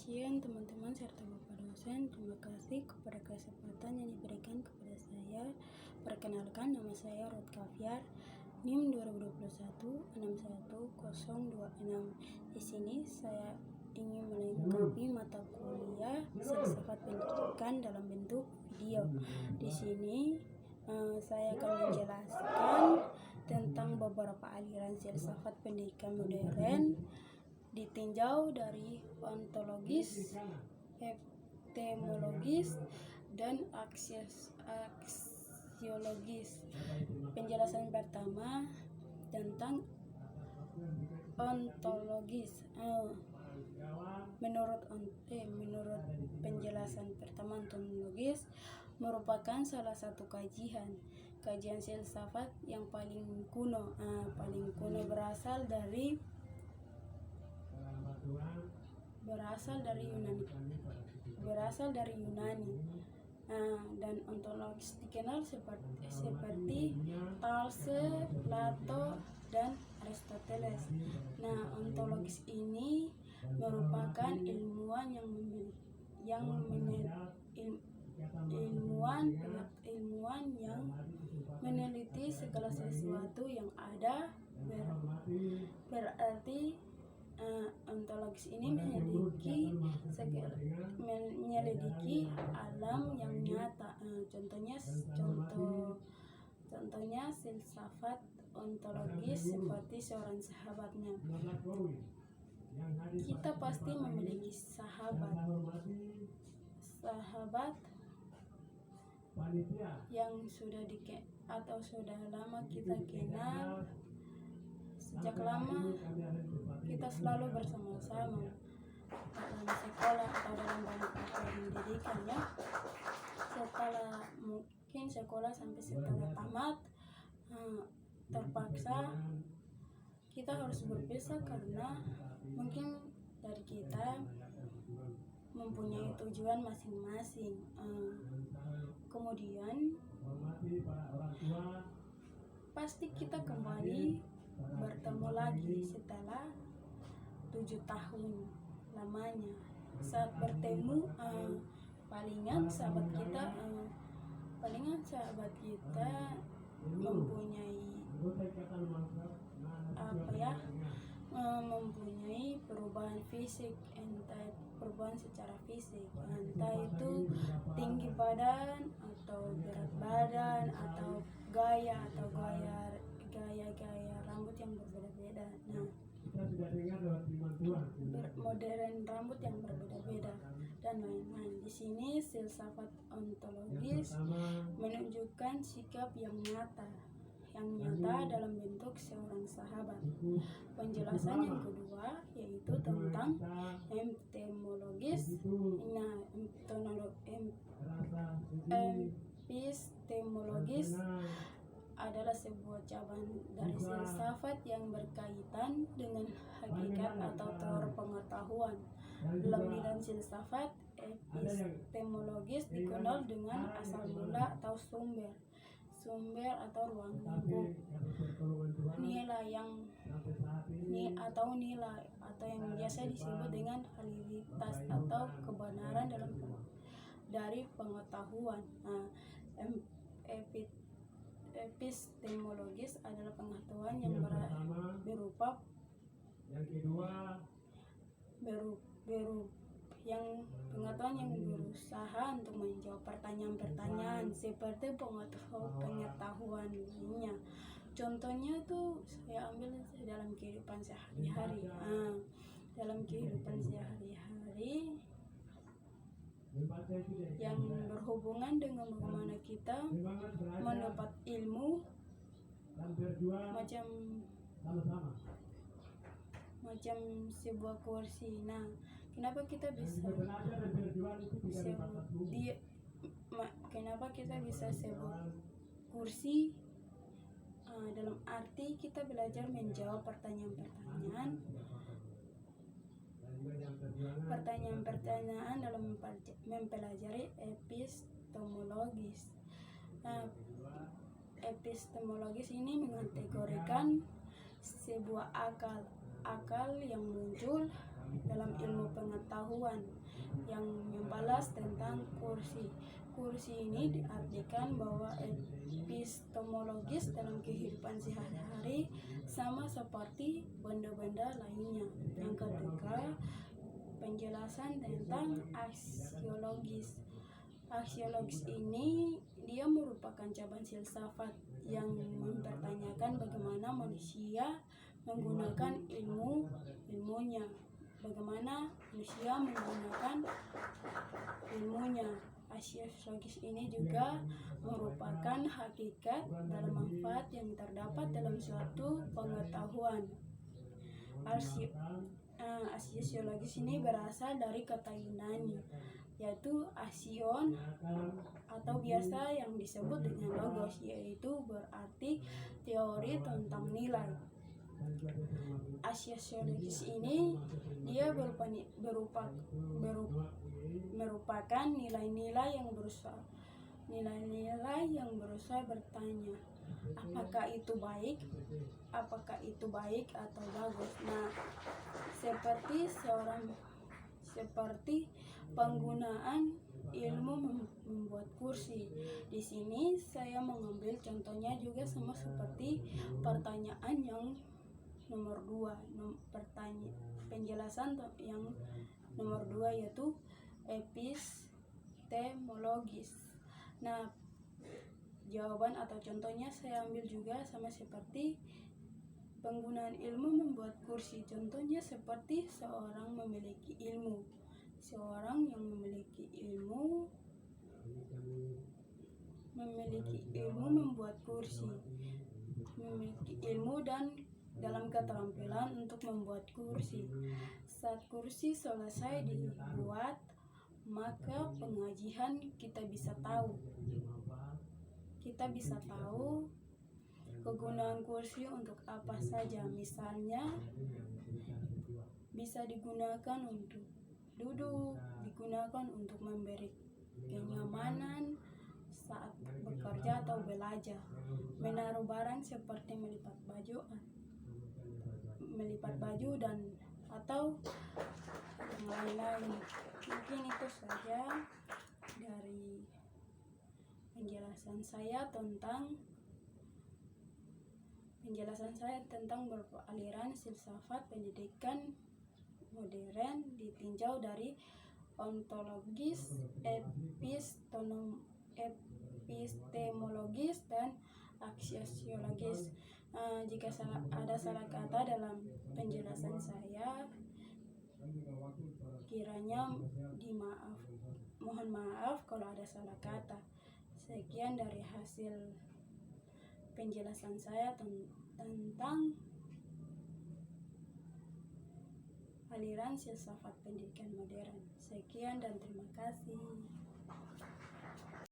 Sekian teman-teman serta Bapak dosen, terima kasih kepada kesempatan yang diberikan kepada saya. Perkenalkan, nama saya Ruth Kaviar, NIM 2021 61026. Di sini saya ingin melengkapi mata kuliah filsafat pendidikan dalam bentuk video. Di sini saya akan menjelaskan tentang beberapa aliran filsafat pendidikan modern ditinjau dari ontologis, epistemologis, dan aksiologis. Penjelasan pertama tentang ontologis. Menurut penjelasan pertama, ontologis merupakan salah satu kajian filsafat yang paling kuno. Berasal dari Yunani. Dan ontologis dikenal seperti Thales, Plato, dan Aristoteles. Ontologis ini merupakan ilmuwan yang meneliti segala sesuatu yang ada. Berarti ontologis ini menyelidiki alam yang nyata. Contohnya filsafat ontologis seperti seorang sahabatnya. Kita pasti memiliki sahabat yang sudah lama kita kenal. Sejak lama kita selalu bersama-sama dalam sekolah atau dalam banyak pendidikan, ya. Setelah mungkin sekolah sampai setelah tamat, terpaksa kita harus berpisah karena mungkin dari kita mempunyai tujuan masing-masing. Kemudian pasti kita kembali bertemu lagi setelah 7 tahun lamanya. Saat bertemu, palingan sahabat kita mempunyai perubahan fisik, entah perubahan secara fisik, entah itu tinggi badan atau berat badan atau gaya rambut yang berbeda-beda. Modern rambut yang berbeda-beda dan lain-lain. Di sini filsafat ontologis menunjukkan sikap yang nyata dalam bentuk seorang sahabat. Penjelasan yang kedua yaitu tentang epistemologis adalah sebuah cabang dari filsafat yang berkaitan dengan hakikat atau teori pengetahuan. Dalam bidang filsafat, epistemologis dikenal dengan asal mula atau sumber atau ruang lingkup, nilai atau yang biasa disebut dengan realitas atau kebenaran dari pengetahuan. Epistemologis adalah pengetahuan yang berupa pengetahuan yang berusaha untuk menjawab pertanyaan-pertanyaan seperti pengetahuan lainnya. Contohnya tuh saya ambil dalam kehidupan sehari-hari. Yang berhubungan dengan bagaimana kita mendapat ilmu, macam sebuah kursi. Kenapa kita bisa sebuah kursi? Dalam arti kita belajar menjawab pertanyaan dalam mempelajari epistemologis. Epistemologis ini mengategorikan sebuah akal yang muncul dalam ilmu pengetahuan yang membalas tentang kursi. Kursi ini diartikan bahwa epistemologis dalam kehidupan sehari-hari sama seperti benda-benda lainnya. Yang ketiga, penjelasan tentang aksiologis. Aksiologis ini dia merupakan cabang filsafat yang mempertanyakan bagaimana manusia menggunakan ilmunya. Bagaimana manusia menggunakan ilmunya. Aksiologis ini juga merupakan hakikat dalam manfaat yang terdapat dalam suatu pengetahuan. Aksiologis ini berasal dari kata Yunani, yaitu aksion atau biasa yang disebut dengan logos, yaitu berarti teori tentang nilai. Aksiologis ini dia merupakan nilai-nilai yang berusaha bertanya, apakah itu baik atau bagus. Nah, seperti penggunaan ilmu membuat kursi. Di sini saya mengambil contohnya juga sama seperti pertanyaan yang nomor 2, penjelasan yang nomor 2 yaitu epistemologis. Nah, jawaban atau contohnya saya ambil juga sama seperti penggunaan ilmu membuat kursi. Contohnya seperti seorang memiliki ilmu. Seorang yang memiliki ilmu membuat kursi. Memiliki ilmu dan dalam keterampilan untuk membuat kursi. Saat kursi selesai dibuat, maka pengajian kita bisa tahu kegunaan kursi untuk apa saja. Misalnya bisa digunakan untuk duduk, digunakan untuk memberi kenyamanan saat bekerja atau belajar, menaruh barang seperti melipat baju dan atau yang lain-lain. Mungkin itu saja dari penjelasan saya tentang beraliran filsafat pendidikan modern ditinjau dari ontologis, epistemologis, dan aksiologis. Jika ada salah kata dalam penjelasan saya, kiranya mohon maaf kalau ada salah kata. Sekian dari hasil penjelasan saya tentang aliran filsafat pendidikan modern. Sekian dan terima kasih.